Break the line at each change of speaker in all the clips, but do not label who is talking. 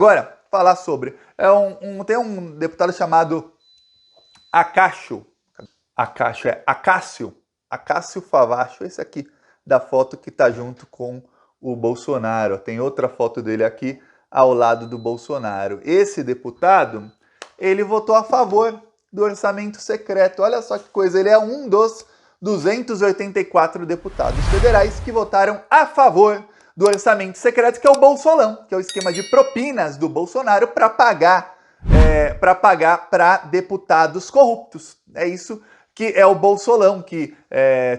Agora, falar sobre... tem um deputado chamado Acácio. Acácio Favacho, esse aqui da foto que está junto com o Bolsonaro. Tem outra foto dele aqui ao lado do Bolsonaro. Esse deputado, ele votou a favor do orçamento secreto. Olha só que coisa, ele é um dos 284 deputados federais que votaram a favor do orçamento secreto, que é o Bolsolão, que é o esquema de propinas do Bolsonaro para pagar para deputados corruptos. É isso que é o Bolsolão, que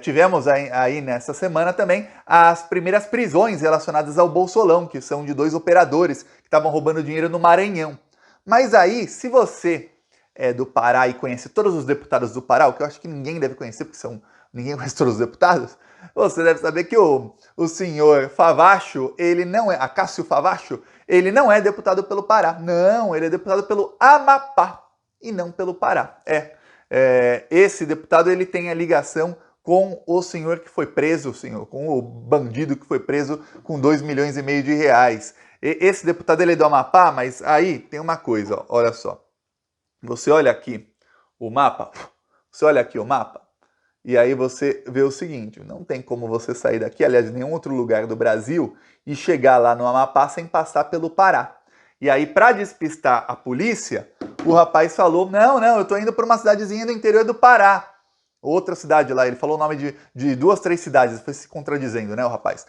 tivemos aí nessa semana também as primeiras prisões relacionadas ao Bolsolão, que são de 2 operadores que estavam roubando dinheiro no Maranhão. Mas aí, se você é do Pará e conhece todos os deputados do Pará, o que eu acho que ninguém deve conhecer, porque ninguém conhece todos os deputados, você deve saber que o senhor Favacho, ele não é, Acácio Favacho, ele não é deputado pelo Pará. Não, ele é deputado pelo Amapá e não pelo Pará. Esse deputado, ele tem a ligação com o senhor que foi preso, com o bandido que foi preso com 2,5 milhões de reais. Esse deputado, ele é do Amapá, mas aí tem uma coisa, ó, olha só. Você olha aqui o mapa, e aí você vê o seguinte, não tem como você sair daqui, aliás, de nenhum outro lugar do Brasil, e chegar lá no Amapá sem passar pelo Pará. E aí, para despistar a polícia, o rapaz falou, não, eu tô indo para uma cidadezinha do interior do Pará. Outra cidade lá, ele falou o nome de 2, 3 cidades, foi se contradizendo, né, o rapaz.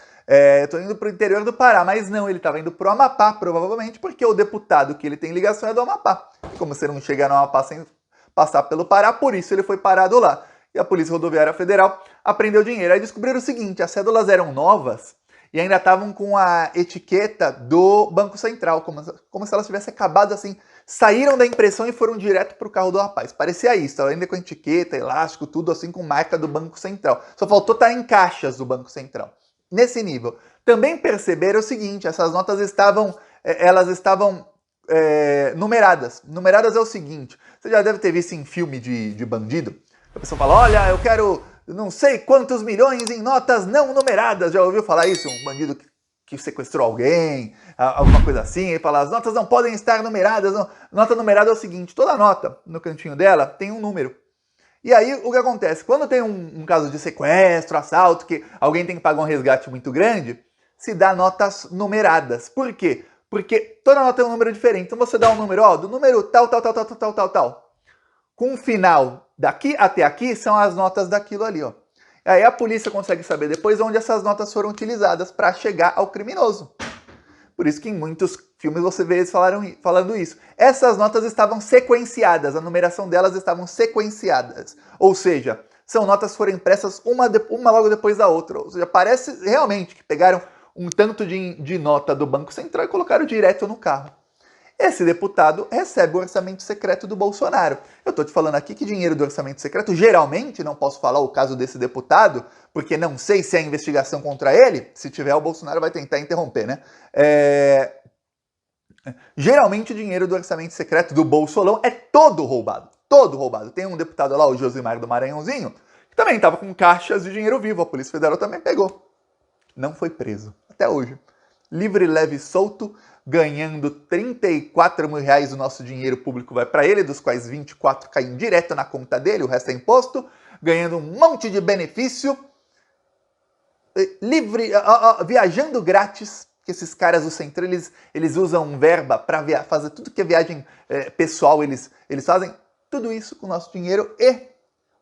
Eu tô indo pro interior do Pará, mas não, ele tava indo pro Amapá, provavelmente, porque o deputado que ele tem ligação é do Amapá. Como você não chegar no Amapá sem passar pelo Pará, por isso ele foi parado lá. E a Polícia Rodoviária Federal apreendeu dinheiro. Aí descobriram o seguinte, as cédulas eram novas e ainda estavam com a etiqueta do Banco Central, como se elas tivessem acabado assim, saíram da impressão e foram direto pro carro do rapaz. Parecia isso, ainda com etiqueta, elástico, tudo assim com marca do Banco Central. Só faltou estar em caixas do Banco Central. Nesse nível. Também perceberam o seguinte, essas notas estavam numeradas. Numeradas é o seguinte, você já deve ter visto em filme de bandido, a pessoa fala, olha, eu quero não sei quantos milhões em notas não numeradas. Já ouviu falar isso? Um bandido que sequestrou alguém, alguma coisa assim, ele fala, as notas não podem estar numeradas. Não. Nota numerada é o seguinte, toda nota no cantinho dela tem um número. E aí o que acontece? Quando tem um caso de sequestro, assalto, que alguém tem que pagar um resgate muito grande, se dá notas numeradas. Por quê? Porque toda nota tem um número diferente. Então você dá um número, ó, do número tal. Com o final daqui até aqui são as notas daquilo ali, ó. Aí a polícia consegue saber depois onde essas notas foram utilizadas para chegar ao criminoso. Por isso que em muitos filmes você vê eles falando isso. Essas notas estavam sequenciadas, a numeração delas estavam sequenciadas. Ou seja, são notas que foram impressas uma logo depois da outra. Ou seja, parece realmente que pegaram um tanto de nota do Banco Central e colocaram direto no carro. Esse deputado recebe o orçamento secreto do Bolsonaro. Eu estou te falando aqui que dinheiro do orçamento secreto, geralmente, não posso falar o caso desse deputado, porque não sei se é investigação contra ele, se tiver o Bolsonaro vai tentar interromper, né? Geralmente o dinheiro do orçamento secreto do Bolsolão é todo roubado. Tem um deputado lá, o Josimar do Maranhãozinho, que também estava com caixas de dinheiro vivo, a Polícia Federal também pegou. Não foi preso, até hoje. Livre, leve e solto, ganhando 34 mil reais, o nosso dinheiro público vai para ele, dos quais 24 caem direto na conta dele, o resto é imposto, ganhando um monte de benefício, livre, viajando grátis, que esses caras do Centrão, eles usam verba para fazer tudo que é viagem pessoal, eles fazem tudo isso com o nosso dinheiro e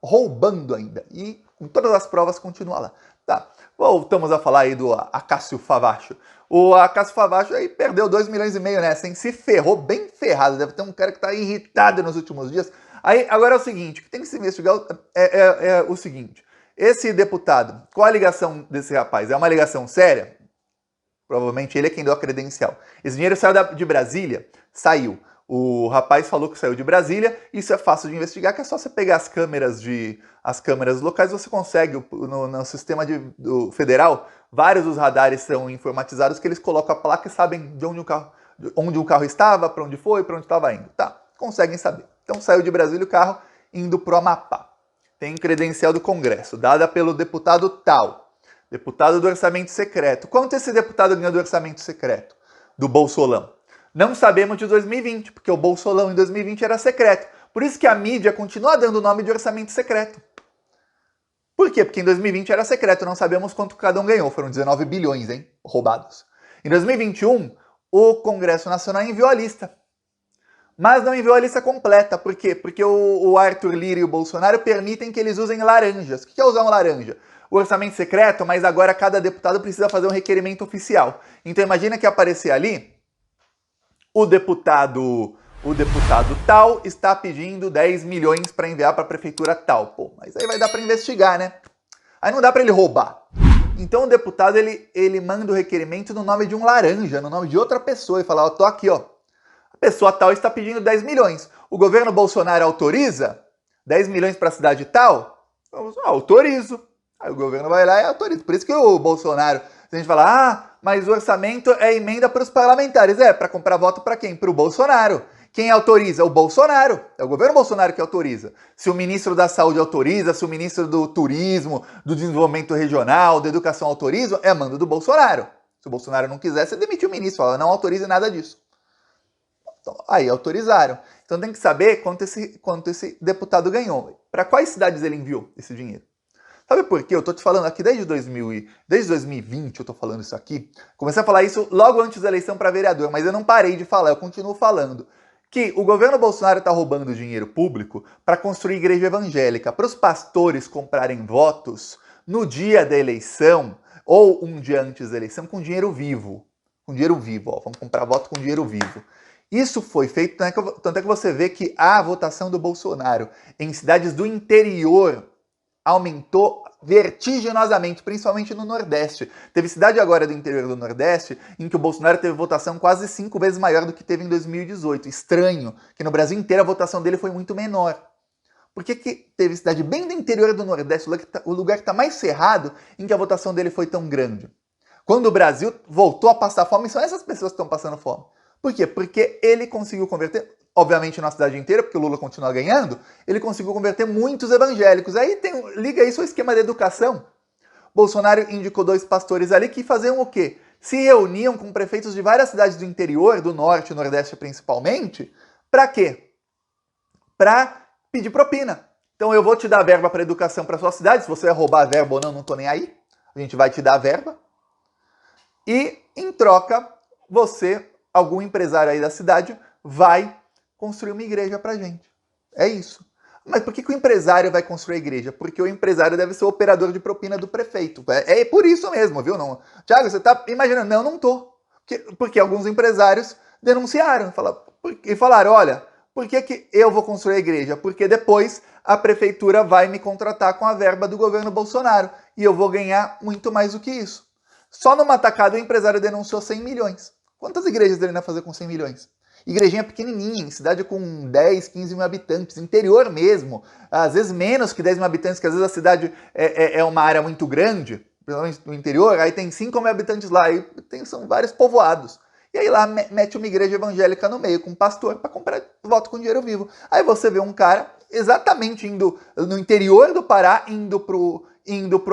roubando ainda, e com todas as provas continua lá. Tá, voltamos a falar aí do Acácio Favacho. O Acácio Favacho aí perdeu 2,5 milhões, né? Assim, se ferrou bem ferrado. Deve ter um cara que tá irritado nos últimos dias. Aí, agora é o seguinte, o que tem que se investigar é o seguinte. Esse deputado, qual a ligação desse rapaz? É uma ligação séria? Provavelmente ele é quem deu a credencial. Esse dinheiro saiu de Brasília? Saiu. O rapaz falou que saiu de Brasília, isso é fácil de investigar, que é só você pegar as câmeras locais, você consegue, no sistema do federal, vários dos radares são informatizados, que eles colocam a placa e sabem de onde o carro estava, para onde foi, para onde estava indo. Tá, conseguem saber. Então saiu de Brasília o carro, indo para o Amapá. Tem credencial do Congresso, dada pelo deputado tal, deputado do orçamento secreto. Quanto esse deputado ganhou do orçamento secreto? Do Bolsolão? Não sabemos de 2020, porque o Bolsolão em 2020 era secreto. Por isso que a mídia continua dando o nome de orçamento secreto. Por quê? Porque em 2020 era secreto, não sabemos quanto cada um ganhou. Foram 19 bilhões, hein? Roubados. Em 2021, o Congresso Nacional enviou a lista. Mas não enviou a lista completa. Por quê? Porque o Arthur Lira e o Bolsonaro permitem que eles usem laranjas. O que é usar um laranja? O orçamento secreto, mas agora cada deputado precisa fazer um requerimento oficial. Então imagina que aparecer ali, o deputado tal está pedindo 10 milhões para enviar para a prefeitura tal. Pô, mas aí vai dar para investigar, né? Aí não dá para ele roubar. Então o deputado, ele manda o requerimento no nome de um laranja, no nome de outra pessoa, e fala, ó, tô aqui, ó. A pessoa tal está pedindo 10 milhões. O governo Bolsonaro autoriza 10 milhões para a cidade tal? Autorizo. Aí o governo vai lá e autoriza. Por isso que o Bolsonaro, a gente fala, mas o orçamento é emenda para os parlamentares. É, para comprar voto para quem? Para o Bolsonaro. Quem autoriza? O Bolsonaro. É o governo Bolsonaro que autoriza. Se o ministro da Saúde autoriza, se o ministro do Turismo, do Desenvolvimento Regional, da Educação autoriza, é mando do Bolsonaro. Se o Bolsonaro não quiser, você demite o ministro. Fala, não autorize nada disso. Então, aí autorizaram. Então tem que saber quanto esse deputado ganhou. Para quais cidades ele enviou esse dinheiro? Sabe por quê? Eu tô te falando aqui desde 2020, eu tô falando isso aqui. Comecei a falar isso logo antes da eleição para vereador, mas eu não parei de falar, eu continuo falando. Que o governo Bolsonaro está roubando dinheiro público para construir igreja evangélica, para os pastores comprarem votos no dia da eleição ou um dia antes da eleição com dinheiro vivo. Com dinheiro vivo, ó, vamos comprar voto com dinheiro vivo. Isso foi feito, tanto é que você vê que a votação do Bolsonaro em cidades do interior aumentou vertiginosamente, principalmente no Nordeste. Teve cidade agora do interior do Nordeste em que o Bolsonaro teve votação quase 5 vezes maior do que teve em 2018. Estranho, que no Brasil inteiro a votação dele foi muito menor. Por que teve cidade bem do interior do Nordeste, o lugar que está mais cerrado, em que a votação dele foi tão grande? Quando o Brasil voltou a passar fome, são essas pessoas que estão passando fome. Por quê? Porque ele conseguiu converter, obviamente na cidade inteira, porque o Lula continua ganhando, ele conseguiu converter muitos evangélicos. Aí liga isso ao esquema de educação. Bolsonaro indicou 2 pastores ali que faziam o quê? Se reuniam com prefeitos de várias cidades do interior, do norte e nordeste principalmente, para quê? Para pedir propina. Então eu vou te dar verba para educação para sua cidade, se você vai roubar a verba ou não, não tô nem aí. A gente vai te dar a verba. E em troca, algum empresário aí da cidade, vai construir uma igreja pra gente. É isso. Mas por que o empresário vai construir a igreja? Porque o empresário deve ser o operador de propina do prefeito. É por isso mesmo, viu? Não, Thiago, você tá imaginando? Não, não tô. Porque alguns empresários denunciaram e falaram, olha, por que eu vou construir a igreja? Porque depois a prefeitura vai me contratar com a verba do governo Bolsonaro e eu vou ganhar muito mais do que isso. Só numa tacada o empresário denunciou 100 milhões. Quantas igrejas ele vai fazer com 100 milhões? Igrejinha pequenininha, em cidade com 10, 15 mil habitantes, interior mesmo. Às vezes menos que 10 mil habitantes, que às vezes a cidade é uma área muito grande, principalmente no interior, aí tem 5 mil habitantes lá, aí são vários povoados. E aí lá mete uma igreja evangélica no meio, com um pastor, para comprar voto com dinheiro vivo. Aí você vê um cara exatamente indo no interior do Pará, indo pro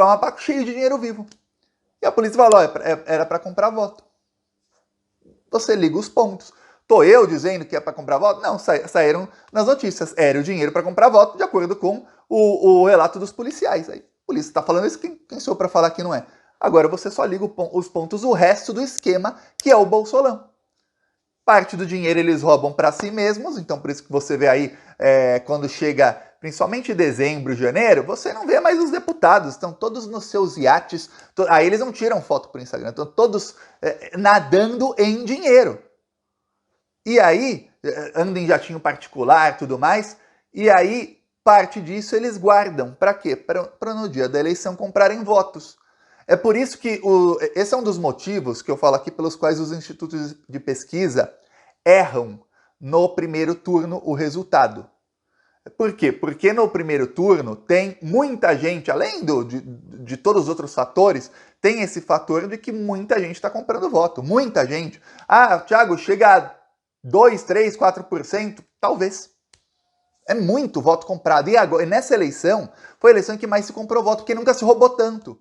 Amapá cheio de dinheiro vivo. E a polícia falou, era para comprar voto. Você liga os pontos. Tô eu dizendo que é para comprar voto? Não, saíram nas notícias. Era o dinheiro para comprar voto, de acordo com o relato dos policiais. Aí, a polícia está falando isso, quem sou eu para falar que não é? Agora você só liga os pontos, o resto do esquema, que é o Bolsolão. Parte do dinheiro eles roubam para si mesmos, então por isso que você vê aí, quando chega principalmente dezembro, janeiro, você não vê mais os deputados, estão todos nos seus iates, aí eles não tiram foto pro Instagram, estão todos nadando em dinheiro. E aí, andam em jatinho particular, tudo mais, e aí parte disso eles guardam, para quê? Para no dia da eleição comprarem votos. É por isso que esse é um dos motivos que eu falo aqui pelos quais os institutos de pesquisa erram no primeiro turno o resultado. Por quê? Porque no primeiro turno tem muita gente, além de todos os outros fatores, tem esse fator de que muita gente está comprando voto. Muita gente. Ah, Thiago, chega a 2, 3, 4%? Talvez. É muito voto comprado. E agora, nessa eleição, foi a eleição que mais se comprou voto, porque nunca se roubou tanto.